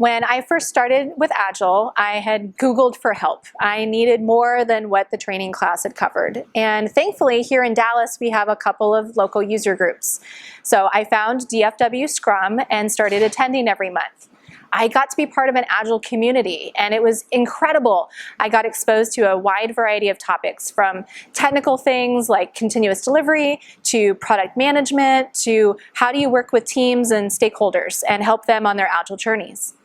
When I first started with Agile, I had Googled for help. I needed more than what the training class had covered. And thankfully, here in Dallas, we have a couple of local user groups. So I found DFW Scrum and started attending every month. I got to be part of an Agile community, and it was incredible. I got exposed to a wide variety of topics, from technical things like continuous delivery, to product management, to how do you work with teams and stakeholders and help them on their Agile journeys.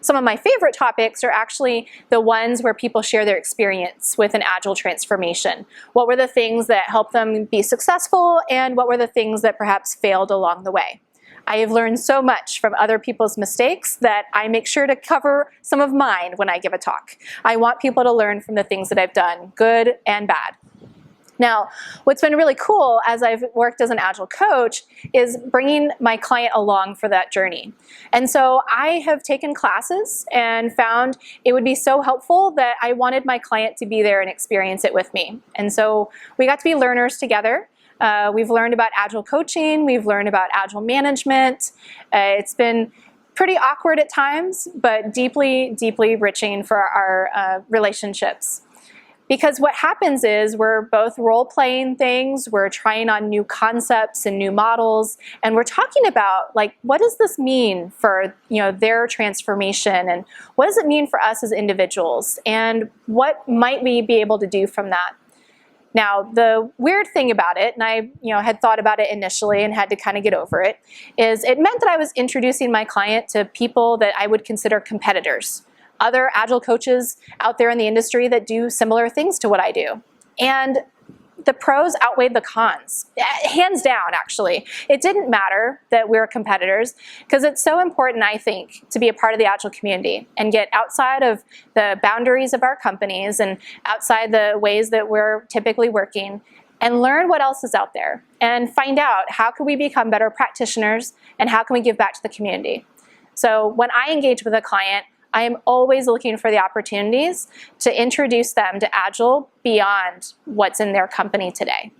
Some of my favorite topics are actually the ones where people share their experience with an Agile transformation. What were the things that helped them be successful, and what were the things that perhaps failed along the way? I have learned so much from other people's mistakes that I make sure to cover some of mine when I give a talk. I want people to learn from the things that I've done, good and bad. Now, what's been really cool as I've worked as an Agile coach is bringing my client along for that journey. And so I have taken classes and found it would be so helpful that I wanted my client to be there and experience it with me. And so we got to be learners together. We've learned about Agile coaching, we've learned about Agile management. It's been pretty awkward at times, but deeply, deeply enriching for our relationships. Because what happens is we're both role-playing things, we're trying on new concepts and new models, and we're talking about, like, what does this mean for, their transformation, and what does it mean for us as individuals, and what might we be able to do from that? Now, the weird thing about it, and I had thought about it initially and had to kind of get over it, is it meant that I was introducing my client to people that I would consider competitors. Other Agile coaches out there in the industry that do similar things to what I do. And the pros outweighed the cons, hands down, actually. It didn't matter that we're competitors, because it's so important, I think, to be a part of the Agile community and get outside of the boundaries of our companies and outside the ways that we're typically working, and learn what else is out there and find out how can we become better practitioners and how can we give back to the community. So when I engage with a client, I am always looking for the opportunities to introduce them to Agile beyond what's in their company today.